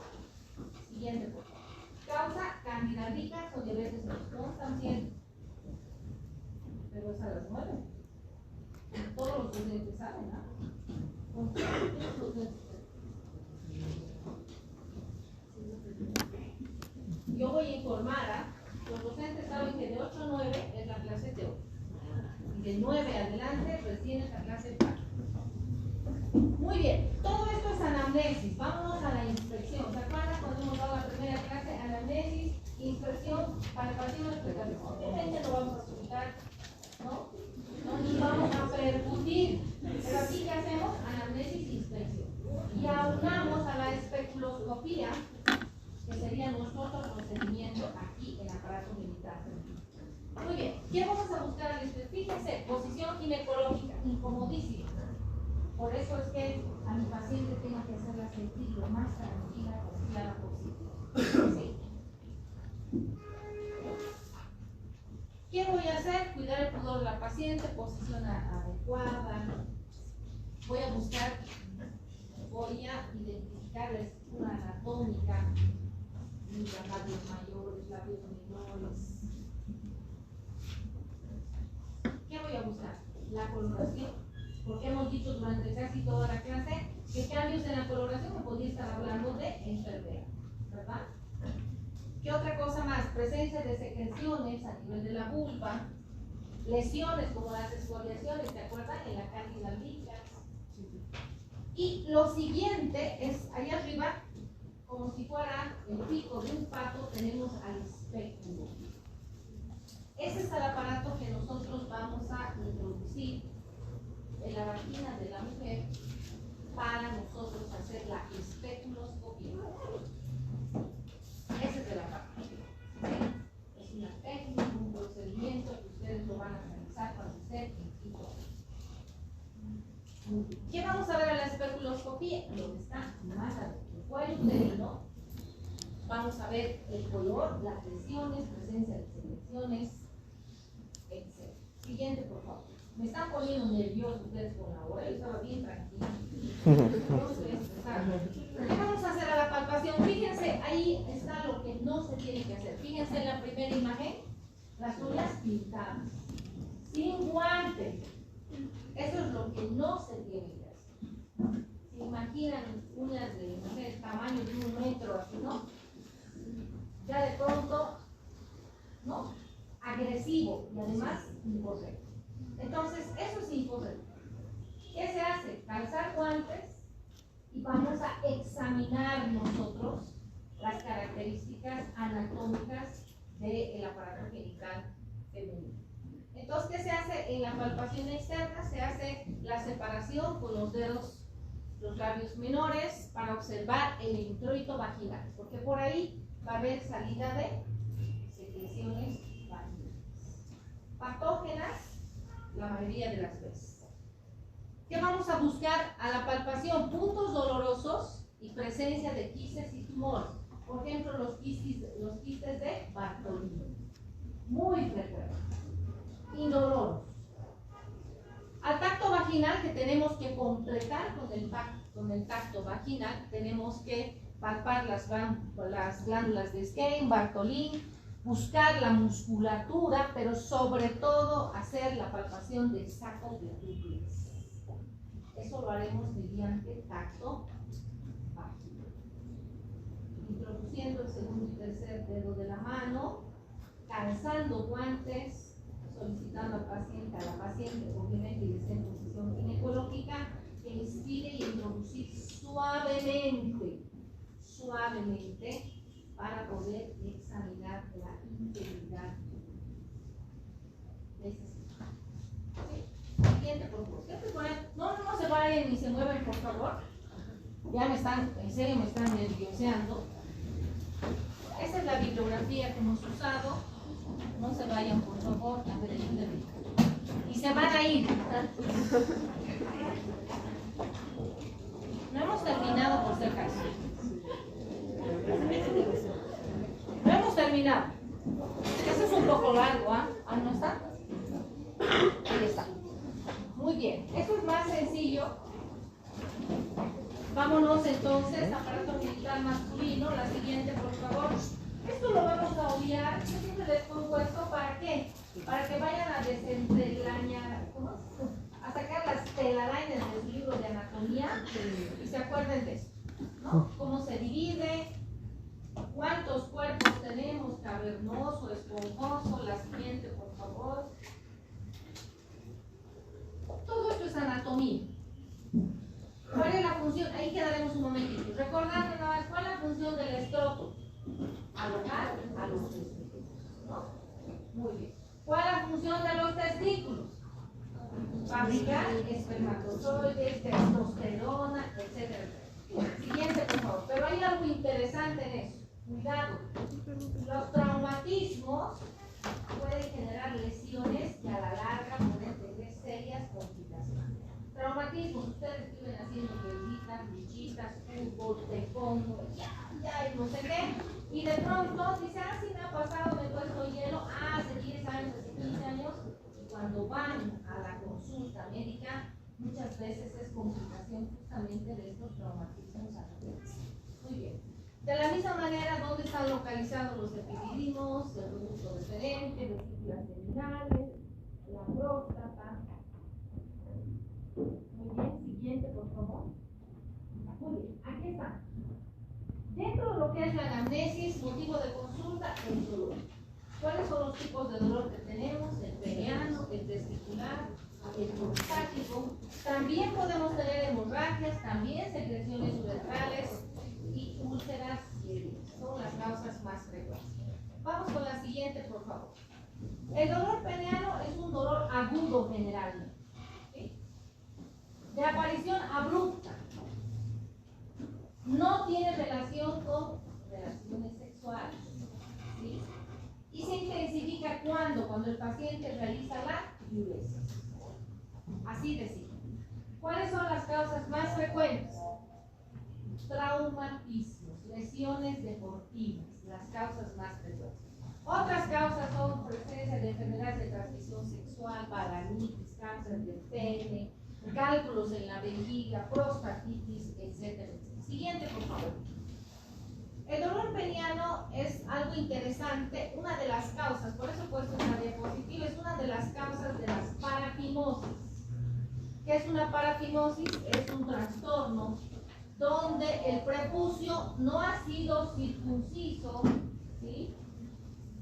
Siguiente, por favor. Causa candida albicans o diabetes mellitus también, pero es a las 9. Todos los docentes saben, ¿no? Yo voy a informar, los docentes saben que de 8 a 9 es la clase teórica y de 9 adelante recién es la clase práctica. Muy bien, todo esto es anamnesis. Vámonos a la inspección. ¿Se acuerdan cuando hemos dado la primera clase? Anamnesis, inspección, palpación, expectación. Obviamente no vamos a escuchar, ¿no? No nos vamos a percutir. Pero aquí, ¿qué hacemos? Anamnesis, inspección. Y aunamos a la especuloscopía, que sería nuestro otro procedimiento aquí en el aparato militar. Muy bien, ¿qué vamos a buscar al estudio? Fíjense, posición ginecológica, incomodísima. Por eso es que a mi paciente tengo que hacerla sentir lo más tranquila, confiada posible. ¿Sí? ¿Qué voy a hacer? Cuidar el pudor de la paciente, posición adecuada. Voy a buscar, voy a identificar la estructura anatómica, labios mayores, labios menores. ¿Qué voy a buscar? La coloración. Porque hemos dicho durante casi toda la clase que cambios en la coloración me podría estar hablando de enfermera, ¿verdad? ¿Qué otra cosa más? Presencia de secreciones a nivel de la vulva, lesiones como las exfoliaciones, ¿te acuerdas? En la cándida albicans. Y lo siguiente es, allá arriba, como si fuera el pico de un pato, tenemos al espéculo. Ese es el aparato que nosotros lo van a realizar cuando estén en quinto. ¿Qué vamos a ver a la especuloscopía? Lo que está más adentro. El cuello uterino. Vamos a ver el color, las lesiones, presencia de secreciones, etc. Siguiente, por favor. Me están poniendo nerviosos ustedes con la hora. Yo estaba bien tranquila. ¿Qué vamos a hacer a la palpación? Fíjense, ahí está lo que no se tiene que hacer. Fíjense en la primera imagen, las uñas pintadas, sin guante. Eso es lo que no se tiene que hacer. ¿Se imaginan uñas de, no sé, tamaño de 1 metro, así, no? Ya de pronto, ¿no? Agresivo y además incorrecto. Entonces, eso es incorrecto. ¿Qué se hace? Calzar guantes y vamos a examinar nosotros las características anatómicas del aparato genital femenino. Entonces, ¿qué se hace en la palpación externa? Se hace la separación con los dedos, los labios menores, para observar el introito vaginal, porque por ahí va a haber salida de secreciones vaginales. Patógenas, la mayoría de las veces. ¿Qué vamos a buscar a la palpación? Puntos dolorosos y presencia de quistes y tumores. Por ejemplo, los quistes de Bartolini. Muy frecuentes. Indoloros. Al tacto vaginal, que tenemos que completar con el tacto vaginal, tenemos que palpar las glándulas de Skene, Bartolin, buscar la musculatura, pero sobre todo hacer la palpación del saco de duplex. Eso lo haremos mediante tacto vaginal. Introduciendo el segundo y tercer dedo de la mano, calzando guantes, solicitando a la paciente, obviamente, y desde en posición ginecológica, que inspire y introducir suavemente, para poder examinar la integridad de ese sistema. Siguiente, por favor. No se vayan ni se mueven, por favor. Ya me están, en serio me están nervioseando. Esa es la bibliografía que hemos usado. No se vayan, por favor, a ver el libro. Y se van a ir. No hemos terminado, por si acaso. No hemos terminado. Eso es un poco largo, ¿ah? ¿Ah, no está? Ahí está. Muy bien. Esto es más sencillo. Vámonos entonces, aparato genital masculino. La siguiente, por favor. Esto lo vamos a obviar. Yo siempre les pongo esto, ¿para qué? Para que vayan a desentrañar, a sacar las telarañas de su libro de anatomía y se acuerden de eso, ¿no? Cómo se divide, cuántos cuerpos tenemos, cavernoso, esponjoso. La siguiente, por favor. Todo esto es anatomía. ¿Cuál es la función? Ahí quedaremos un momentito. Recordando nada más, ¿cuál es la función del escroto? Alojar a los testículos, ¿no? Muy bien. ¿Cuál es la función de los testículos? Fabricar espermatozoides, testosterona, etc. Siguiente, por favor. Pero hay algo interesante en eso. Cuidado. Los traumatismos pueden generar lesiones que a la larga pueden tener serias complicaciones. Traumatismos, ustedes viven haciendo pellitas, luchitas, fútbol, taekwondo, ya, y no sé qué. Y de pronto dice, sí me ha pasado, me he puesto hielo, hace 10 años, hace 15 años. Y cuando van a la consulta médica, muchas veces es complicación justamente de estos traumatismos anatómicos. Muy bien. De la misma manera, ¿dónde están localizados los epididimos, el conducto deferente, vesículas terminales, la próstata? Muy bien, siguiente, por favor. Muy bien, aquí está. Dentro de lo que es la anamnesis, motivo de consulta, el dolor. ¿Cuáles son los tipos de dolor que tenemos? El peniano, el testicular, el prostático. También podemos tener hemorragias, también secreciones uretrales y úlceras y heridas. Son las causas más frecuentes. Vamos con la siguiente, por favor. El dolor peniano es un dolor agudo generalmente, ¿sí? De aparición abrupta. No tiene relación con relaciones sexuales, ¿sí? Y se intensifica cuando cuando el paciente realiza la diuresis. Así de simple. ¿Cuáles son las causas más frecuentes? Traumatismos, lesiones deportivas, las causas más frecuentes. Otras causas son presencia de enfermedades de transmisión sexual, balanitis, cáncer del pene, cálculos en la vejiga, prostatitis, etcétera, etcétera. Siguiente, por favor. El dolor peniano es algo interesante. Una de las causas, por eso he puesto en la diapositiva, es una de las causas de las parafimosis. ¿Qué es una parafimosis? Es un trastorno donde el prepucio no ha sido circunciso, ¿sí?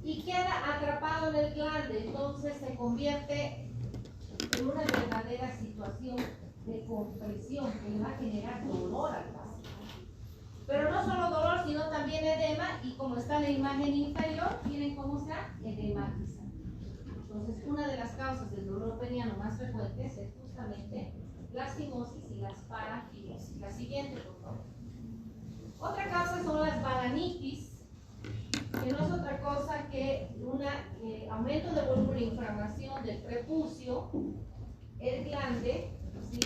Y queda atrapado en el glande, entonces se convierte en una verdadera situación de compresión que le va a generar dolor al paciente. Pero no solo dolor, sino también edema, y como está en la imagen inferior, miren cómo se edematiza. Entonces, una de las causas del dolor peniano más frecuentes es justamente las fimosis y las parafimosis. La siguiente, por favor. Otra causa son las balanitis, que no es otra cosa que un aumento de volumen e inflamación del prepucio, el glande, ¿sí?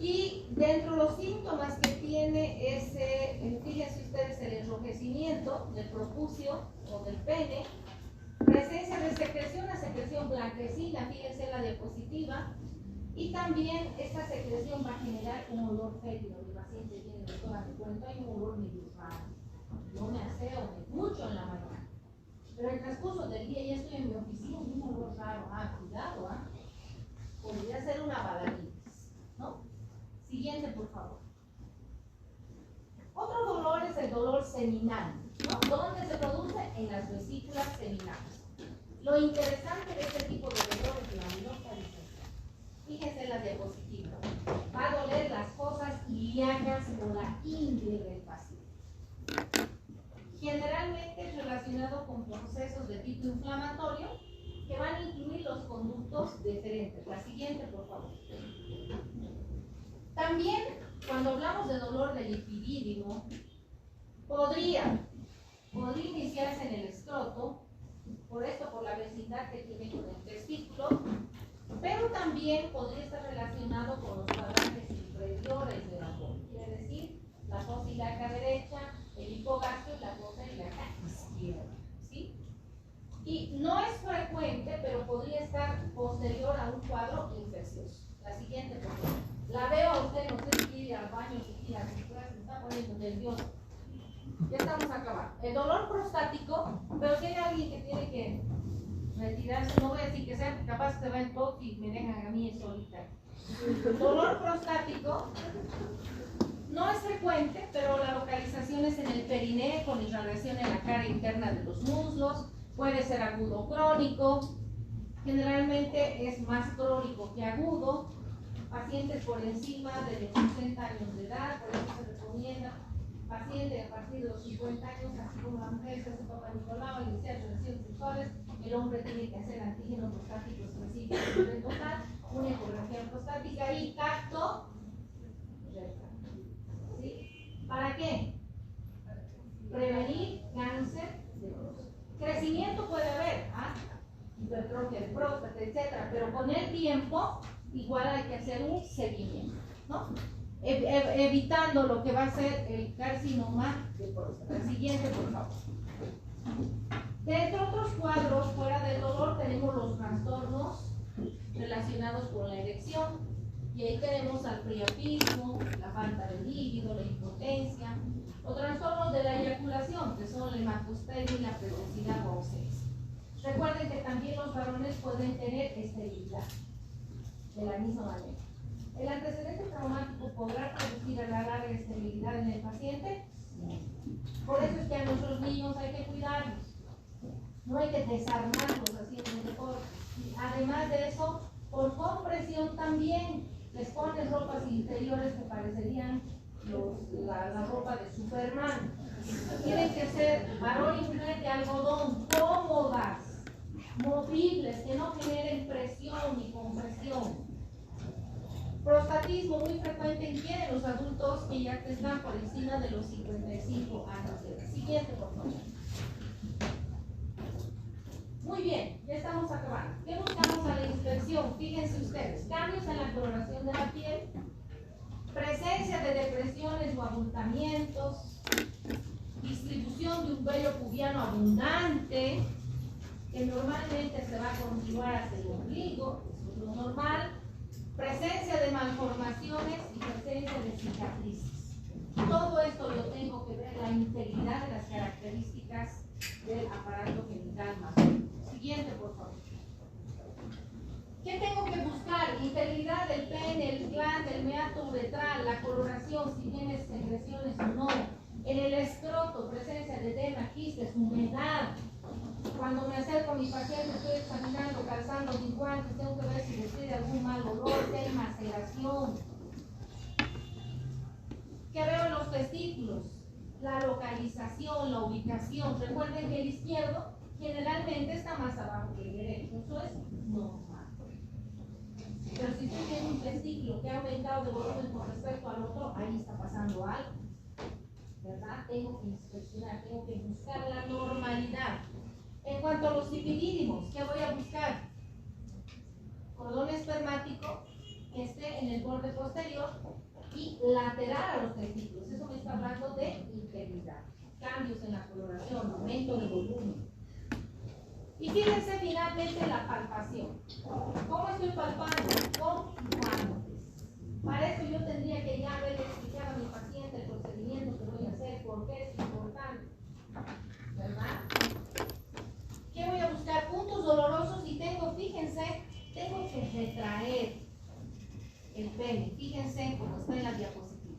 Y dentro de los síntomas que tiene ese, fíjense ustedes, el enrojecimiento del prepucio o del pene, presencia de secreción, la secreción blanquecina, fíjense en la diapositiva, y también esta secreción va a generar un olor fétido. Mi paciente tiene, doctora, me cuento, hay un olor medio raro, no me aseo mucho en la mañana, pero en el transcurso del día ya estoy en mi oficina y un olor raro. Cuidado, podría ser una balanitis, ¿no? Siguiente, por favor. Otro dolor es el dolor seminal, ¿no? ¿Dónde se produce? En las vesículas seminales. Lo interesante de este tipo de dolor es la localización. Fíjense en la diapositiva. Va a doler las fosas ilíacas o la ingle del paciente. Generalmente es relacionado con procesos de tipo inflamatorio que van a incluir los conductos deferentes. La siguiente, por favor. También, cuando hablamos de dolor del epidídimo, podría iniciarse en el escroto, por esto, por la vecindad que tiene con el testículo, pero también podría estar relacionado con los cuadrantes inferiores del abdomen, quiere decir, la fosa ilíaca derecha, el hipogastrio y la fosa ilíaca izquierda, ¿sí? Y no es frecuente, pero podría estar posterior a un cuadro infeccioso. La siguiente, por favor. La veo a usted, no sé si quiere ir al baño, si quiere ir se está poniendo nervioso. Ya estamos acabando. El dolor prostático, pero si hay alguien que tiene que retirarse, no voy a decir que sea, capaz se va en todo y me dejan a mí solita. El dolor prostático no es frecuente, pero la localización es en el perineo con irradiación en la cara interna de los muslos, puede ser agudo o crónico, generalmente es más crónico que agudo. Pacientes por encima de los 60 años de edad, por eso se recomienda. Pacientes a partir de los 50 años, así como la mujer se hace Papa Nicolau, iniciar relaciones sexuales, el hombre tiene que hacer antígeno prostático específico en total, una ecografía prostática y tacto rectal. ¿Sí? ¿Para qué? Prevenir cáncer de próstata. Crecimiento puede haber, hipertrofia de próstata, etcétera, pero con el tiempo igual hay que hacer un seguimiento, ¿no? Evitando lo que va a ser el carcinoma de próstata. El siguiente, por favor. Dentro de otros cuadros, fuera del dolor, tenemos los trastornos relacionados con la erección. Y ahí tenemos al priapismo, la falta de líquido, la impotencia, o trastornos de la eyaculación, que son la hematospenia y la precocidad ósea. Recuerden que también los varones pueden tener esterilidad de la misma manera. ¿El antecedente traumático podrá producir a la larga esterilidad en el paciente? Por eso es que a nuestros niños hay que cuidarlos. No hay que desarmarlos haciendo el deporte. Además de eso, por compresión también les ponen ropas interiores que parecerían la ropa de Superman. Tienen que ser varón y mujer de algodón, cómodas, movibles, que no generen presión ni compresión. Prostatismo muy frecuente en los adultos que ya están por encima de los 55 años de edad. Siguiente, por favor. Muy bien. coloración, fíjense ustedes, cambios en la coloración de la piel, presencia de depresiones o abultamientos, distribución de un vello pubiano abundante, que normalmente se va a continuar hacia el ombligo, eso es lo normal, presencia de malformaciones y presencia de cicatrices. Todo esto yo tengo que ver la integridad de las características del aparato genital masculino. Siguiente, por favor. ¿Qué tengo que buscar? Integridad del pene, el glande, el meato uretral, la coloración, si tiene secreciones o no. En el escroto, presencia de edema, quistes, humedad. Cuando me acerco a mi paciente, estoy examinando, calzando mis guantes, tengo que ver si describe algún mal olor, si hay maceración. ¿Qué veo en los testículos? La localización, la ubicación. Recuerden que el izquierdo generalmente está más abajo que el derecho. Eso es normal. Pero si usted tiene un testículo que ha aumentado de volumen con respecto al otro, ahí está pasando algo. ¿Verdad? Tengo que inspeccionar, tengo que buscar la normalidad. En cuanto a los epidídimos, ¿qué voy a buscar? Cordón espermático que esté en el borde posterior y lateral a los testículos. Eso me está hablando de integridad. Cambios en la coloración, aumento de volumen. Y fíjense finalmente la palpación. ¿Cómo estoy palpando? Con guantes. Para eso yo tendría que ya haber explicado a mi paciente el procedimiento que voy a hacer, por qué es importante. ¿Verdad? ¿Qué voy a buscar? Puntos dolorosos y tengo, fíjense, tengo que retraer el pene. Fíjense como está en la diapositiva.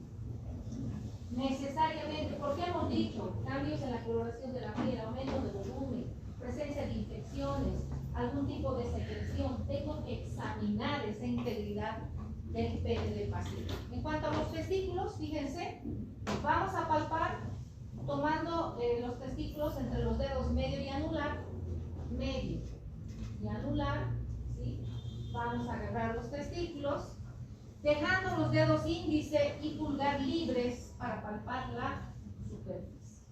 Necesariamente, porque hemos dicho cambios en la coloración de la piel, aumento de volumen, presencia de infecciones, algún tipo de secreción, tengo que examinar esa integridad del pene del paciente. En cuanto a los testículos, fíjense, vamos a palpar tomando los testículos entre los dedos medio y anular, ¿sí? Vamos a agarrar los testículos, dejando los dedos índice y pulgar libres para palpar la superficie.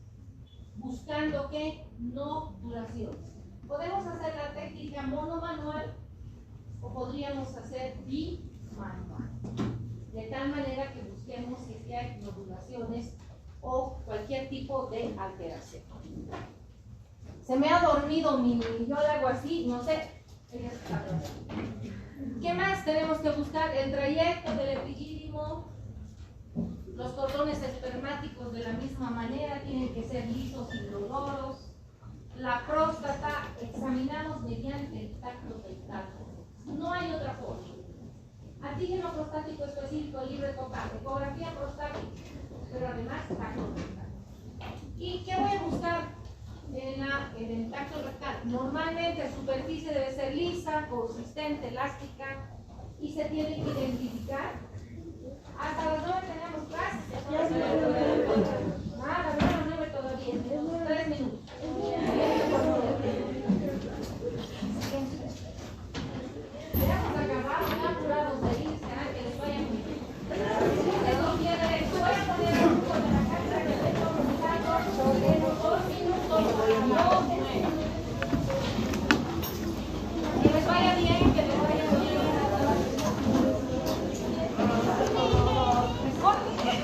Buscando que no duraciones. Podemos hacer la técnica monomanual o podríamos hacer bimanual. De tal manera que busquemos si es que hay nodulaciones o cualquier tipo de alteración. Se me ha dormido yo le hago así, no sé. ¿Qué más tenemos que buscar? El trayecto del epidídimo. Los cordones espermáticos de la misma manera tienen que ser lisos y indodoros. La próstata examinamos mediante el tacto del tacto. No hay otra forma. Antígeno prostático específico libre total, ecografía prostática, pero además tacto rectal. ¿Y qué voy a buscar en el tacto rectal? Normalmente la superficie debe ser lisa, consistente, elástica y se tiene que identificar. Hasta las 9 tenemos clases.